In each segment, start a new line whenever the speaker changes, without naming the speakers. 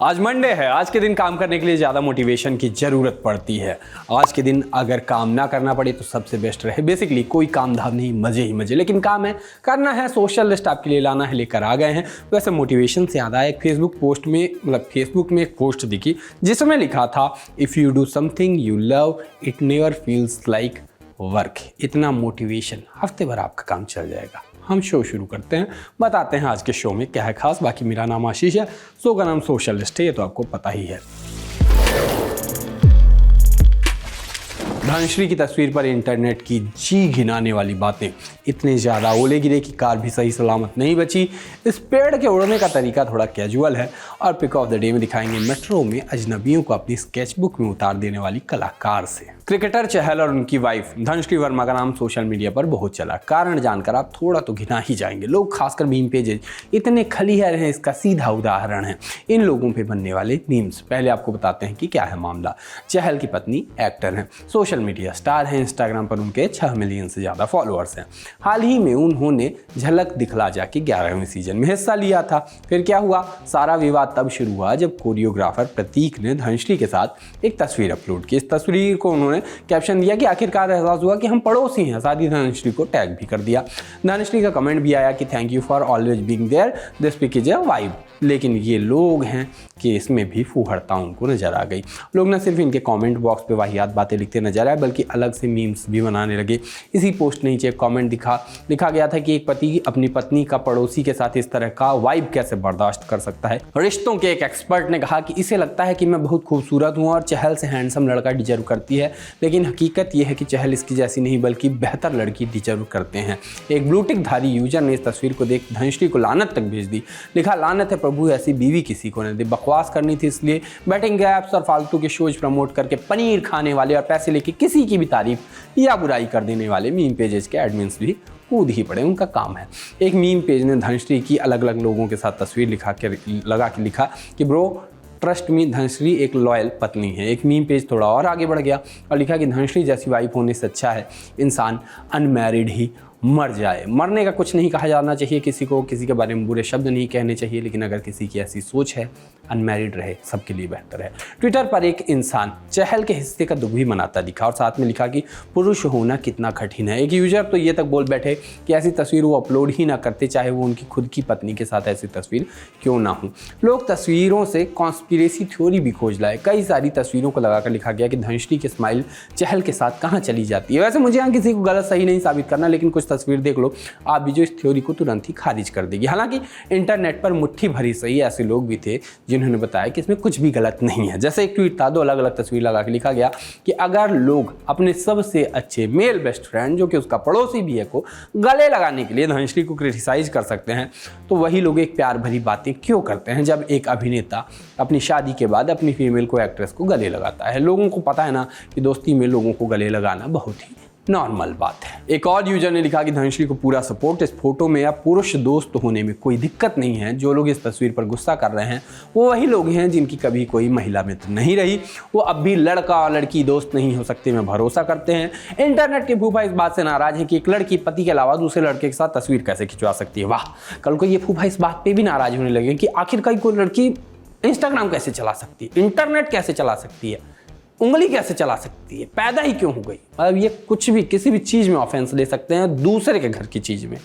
आज मंडे है। आज के दिन काम करने के लिए ज़्यादा मोटिवेशन की ज़रूरत पड़ती है। आज के दिन अगर काम ना करना पड़े तो सबसे बेस्ट रहे। बेसिकली कोई काम धाम नहीं, मज़े ही मज़े, लेकिन काम है, करना है, सोशल लिस्ट आपके लिए लाना है, लेकर आ गए हैं। वैसे मोटिवेशन से याद आया, एक फेसबुक में एक पोस्ट दिखी जिसमें लिखा था, if you do something you love it never feels like work. इतना मोटिवेशन हफ्ते भर आपका काम चल जाएगा। हम शो शुरू करते हैं, बताते हैं आज के शो में क्या है खास। बाकी मेरा नाम आशीष है, शो का नाम सोशल लिस्ट है, ये तो आपको पता ही है। धनश्री की तस्वीर पर इंटरनेट की जी घिनाने वाली बातें, इतने ज़्यादा ओले गिरे कि कार भी सही सलामत नहीं बची। इस पेड़ के उड़ने का तरीका थोड़ा कैजुअल है। और पिक ऑफ द डे में दिखाएंगे मेट्रो में अजनबियों को अपनी स्केचबुक में उतार देने वाली कलाकार से। क्रिकेटर चहल और उनकी वाइफ धनश्री वर्मा का नाम सोशल मीडिया पर बहुत चला। कारण जानकर आप थोड़ा तो घिना ही जाएंगे। लोग खासकर मीम पेजेज इतने खलीहर हैं, इसका सीधा उदाहरण है इन लोगों पे बनने वाले मीम्स। पहले आपको बताते हैं कि क्या है मामला। चहल की पत्नी एक्टर हैं, सोशल मीडिया स्टार हैं। इंस्टाग्राम पर उनके 6 मिलियन से ज़्यादा फॉलोअर्स हैं। हाल ही में उन्होंने झलक दिखला जा के 11वें सीजन में हिस्सा लिया था। फिर क्या हुआ, सारा विवाद तब शुरू हुआ जब कोरियोग्राफर प्रतीक ने धनश्री के साथ एक तस्वीर अपलोड की। इस तस्वीर को उन्होंने कैप्शन दिया कि आखिरकार एहसास हुआ कि हम पड़ोसी हैं। साथ ही धनश्री को टैग भी कर दिया। धनश्री का कमेंट भी आया कि thank you for always being there, this pic is a vibe. लेकिन ये लोग हैं कि इसमें भी फूहड़ता उनको नजर आ गई। लोग न सिर्फ इनके कमेंट बॉक्स पे वाहियात बातें लिखते नजर आए, बल्कि अलग से मीम्स भी बनाने लगे। इसी पोस्ट नीचे एक कमेंट लिखा गया था कि एक पति अपनी पत्नी का पड़ोसी के साथ इस तरह का वाइब कैसे बर्दाश्त कर सकता है। रिश्तों के एक एक्सपर्ट ने कहा कि इसे लगता है कि मैं बहुत खूबसूरत हूँ और चहल से हैंडसम लड़का डिजर्व करती है, लेकिन हकीकत यह है कि चहल इसकी जैसी नहीं बल्कि बेहतर लड़की डिजर्व करते हैं। एक ब्लूटिक धारी यूजर ने इस तस्वीर को देख धनश्री को लानत तक भेज दी। लिखा, लानत है प्रभु, ऐसी बीवी किसी को न दे। बकवास करनी थी इसलिए बैटिंग ऐप्स और फालतू के शोज प्रमोट करके पनीर खाने वाले और पैसे लेके किसी की भी तारीफ या बुराई कर देने वाले मीम पेजेस के एडमिन्स भी कूद ही पड़े, उनका काम है। एक मीम पेज ने धनश्री की अलग अलग लोगों के साथ तस्वीर लगा के लिखा कि ब्रो ट्रस्ट मी, धनश्री एक लॉयल पत्नी है। एक मीम पेज थोड़ा और आगे बढ़ गया और लिखा कि धनश्री जैसी वाइफ होने से अच्छा है इंसान अनमैरिड ही मर जाए। मरने का कुछ नहीं कहा जाना चाहिए किसी को, किसी के बारे में बुरे शब्द नहीं कहने चाहिए, लेकिन अगर किसी की ऐसी सोच है, अनमैरिड रहे, सबके लिए बेहतर है। ट्विटर पर एक इंसान चहल के हिस्से का दुख भी मनाता दिखा और साथ में लिखा कि पुरुष होना कितना कठिन है। एक यूजर तो ये तक बोल बैठे कि ऐसी तस्वीर वो अपलोड ही ना करते, चाहे वो उनकी खुद की पत्नी के साथ ऐसी तस्वीर क्यों ना हो। लोग तस्वीरों से कॉन्स्पिरेसी थ्योरी भी खोज लाए। कई सारी तस्वीरों को लगाकर लिखा गया कि धनश्री की स्माइल चहल के साथ कहाँ चली जाती है। वैसे मुझे यहाँ किसी को गलत सही नहीं साबित करना, लेकिन कुछ तस्वीर देख लो आप भी जो इस थ्योरी को तुरंत ही खारिज कर देगी। हालांकि इंटरनेट पर मुट्ठी भरी सही ऐसे लोग भी थे जिन्होंने बताया कि इसमें कुछ भी गलत नहीं है। जैसे एक ट्वीट था, 2 अलग अलग तस्वीर लगा के लिखा गया कि अगर लोग अपने सबसे अच्छे मेल बेस्ट फ्रेंड जो कि उसका पड़ोसी भी है को गले लगाने के लिए धनश्री को क्रिटिसाइज कर सकते हैं, तो वही लोग एक प्यार भरी बातें क्यों करते हैं जब एक अभिनेता अपनी शादी के बाद अपनी फीमेल को एक्ट्रेस को गले लगाता है। लोगों को पता है ना कि दोस्ती में लोगों को गले लगाना बहुत ही नॉर्मल बात है। एक और यूजर ने लिखा कि धनश्री को पूरा सपोर्ट, इस फोटो में या पुरुष दोस्त होने में कोई दिक्कत नहीं है। जो लोग इस तस्वीर पर गुस्सा कर रहे हैं वो वही लोग हैं जिनकी कभी कोई महिला मित्र नहीं रही, वो अब भी लड़का और लड़की दोस्त नहीं हो सकते में भरोसा करते हैं। इंटरनेट के फूफा इस बात से नाराज है कि एक लड़की पति के अलावा दूसरे लड़के के साथ तस्वीर कैसे खिंचवा सकती है। वाह, कल को ये फूफा इस बात पर भी नाराज होने लगे कि आखिरकार कोई लड़की इंस्टाग्राम कैसे चला सकती है, इंटरनेट कैसे चला सकती है, उंगली कैसे चला सकती है, पैदा ही क्यों हो गई। मतलब ये कुछ भी किसी भी चीज में ऑफेंस ले सकते हैं, दूसरे के घर की चीज में।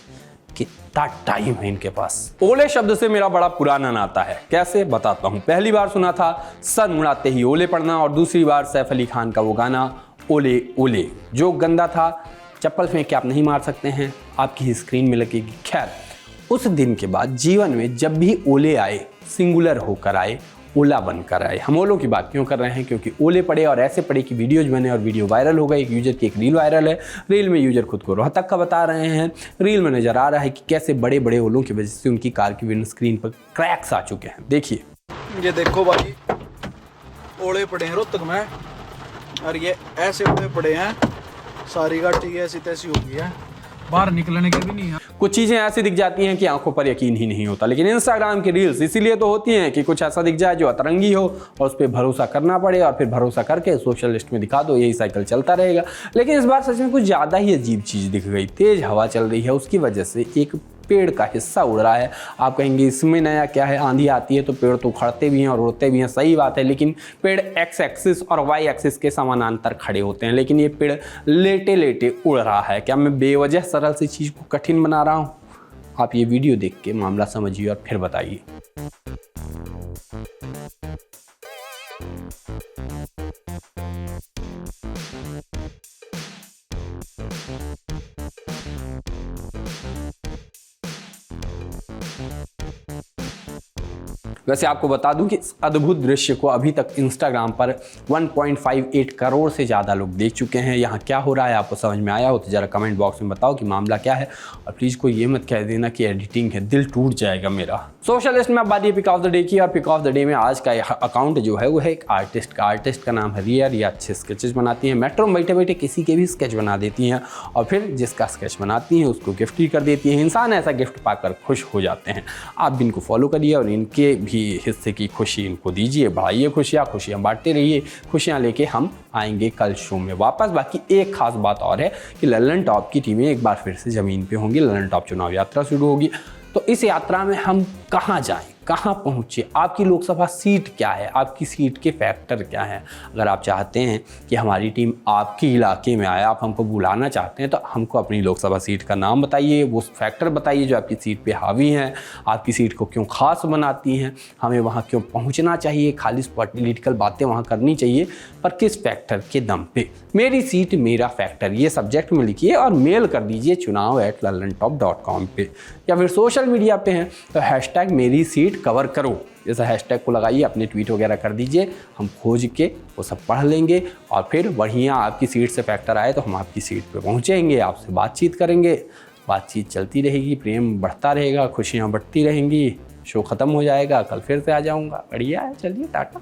कितना टाइम है इनके पास। ओले शब्द से मेरा बड़ा पुराना नाता है। कैसे, बताता हूं। पहली बार सुना था सर मुड़ाते ही ओले पड़ना, और दूसरी बार सैफ अली खान का वो गाना ओले ओले, जो गंदा था। चप्पल फेंक के आप नहीं मार सकते हैं, आपकी स्क्रीन में लगेगी। खैर, उस दिन के बाद जीवन में जब भी ओले आए, सिंगुलर होकर आए, ओला बनकर आए। हम ओलों की बात क्यों कर रहे हैं, क्योंकि ओले पड़े और ऐसे पड़े कि वीडियोज बने और वीडियो वायरल हो गए। एक यूजर की एक रील वायरल है। रील में यूजर खुद को रोहतक का बता रहे हैं। रील में नजर आ रहा है कि कैसे बड़े बड़े ओलों की वजह से उनकी कार की विंड स्क्रीन पर क्रैक्स आ चुके हैं। देखिए,
ये देखो भाई, ओले पड़े हैं रोहतक में, और ये ऐसे ओले पड़े हैं, सारी गाड़ी ऐसी तैसी हो गई है, बाहर निकलने के भी नहीं है।
कुछ चीजें ऐसी दिख जाती हैं कि आंखों पर यकीन ही नहीं होता। लेकिन इंस्टाग्राम की रील्स इसीलिए तो होती हैं कि कुछ ऐसा दिख जाए जो अतरंगी हो और उस पर भरोसा करना पड़े, और फिर भरोसा करके सोशल लिस्ट में दिखा दो, यही साइकिल चलता रहेगा। लेकिन इस बार सच में कुछ ज्यादा ही अजीब चीज दिख गई। तेज हवा चल रही है, उसकी वजह से एक पेड़ का हिस्सा उड़ रहा है। आप कहेंगे इसमें नया क्या है, आंधी आती है तो पेड़ तो उखड़ते भी हैं और उड़ते भी हैं, सही बात है, लेकिन पेड़ एक्स एक्सिस और वाई एक्सिस के समानांतर खड़े होते हैं, लेकिन ये पेड़ लेटे लेटे उड़ रहा है। क्या मैं बेवजह सरल सी चीज़ को कठिन बना रहा हूँ? आप ये वीडियो देख के मामला समझिए और फिर बताइए। वैसे आपको बता दूं कि इस अद्भुत दृश्य को अभी तक इंस्टाग्राम पर 1.58 करोड़ से ज़्यादा लोग देख चुके हैं। यहाँ क्या हो रहा है आपको समझ में आया हो तो ज़रा कमेंट बॉक्स में बताओ कि मामला क्या है, और प्लीज़ कोई ये मत कह देना कि एडिटिंग है, दिल टूट जाएगा मेरा। सोशल लिस्ट में अब बात ये पिक ऑफ द डे की, और पिक ऑफ द डे में आज का अकाउंट जो है वो है एक आर्टिस्ट का। आर्टिस्ट का नाम है रियर। ये अच्छे स्केचेस बनाती हैं, मेट्रो में बैठे बैठे किसी के भी स्केच बना देती हैं और फिर जिसका स्केच बनाती हैं उसको गिफ्ट ही कर देती हैं। इंसान ऐसा गिफ्ट पाकर खुश हो जाते हैं। आप भी इनको फॉलो करिए और इनके भी हिस्से की खुशी इनको दीजिए, बढ़ाइए खुशियाँ बांटते रहिए। खुशियाँ लेके हम आएंगे कल शो में वापस। बाकी एक खास बात और है कि लल्लन टॉप की टीमें एक बार फिर से ज़मीन पे होंगी। लल्लन टॉप चुनाव यात्रा शुरू होगी, तो इस यात्रा में हम कहाँ जाएं, कहाँ पहुँचे, आपकी लोकसभा सीट क्या है, आपकी सीट के फैक्टर क्या हैं। अगर आप चाहते हैं कि हमारी टीम आपके इलाके में आए, आप हमको बुलाना चाहते हैं, तो हमको अपनी लोकसभा सीट का नाम बताइए, वो फैक्टर बताइए जो आपकी सीट पे हावी हैं, आपकी सीट को क्यों खास बनाती हैं, हमें वहाँ क्यों पहुँचना चाहिए, खाली पॉलिटिकल बातें वहाँ करनी चाहिए, पर किस फैक्टर के दम पे। मेरी सीट मेरा फैक्टर ये सब्जेक्ट में लिखिए और मेल कर दीजिए chunav@lallantop.com पे, या फिर सोशल मीडिया पे हैं तो हैशटैग मेरी सीट कवर करो जैसा हैशटैग को लगाइए, अपने ट्वीट वगैरह कर दीजिए, हम खोज के वो सब पढ़ लेंगे और फिर बढ़िया आपकी सीट से फैक्टर आए तो हम आपकी सीट पे पहुंचेंगे, आपसे बातचीत करेंगे, बातचीत चलती रहेगी, प्रेम बढ़ता रहेगा, खुशियाँ बढ़ती रहेंगी। शो ख़त्म हो जाएगा, कल फिर से आ जाऊँगा। बढ़िया है, चलिए टाटा।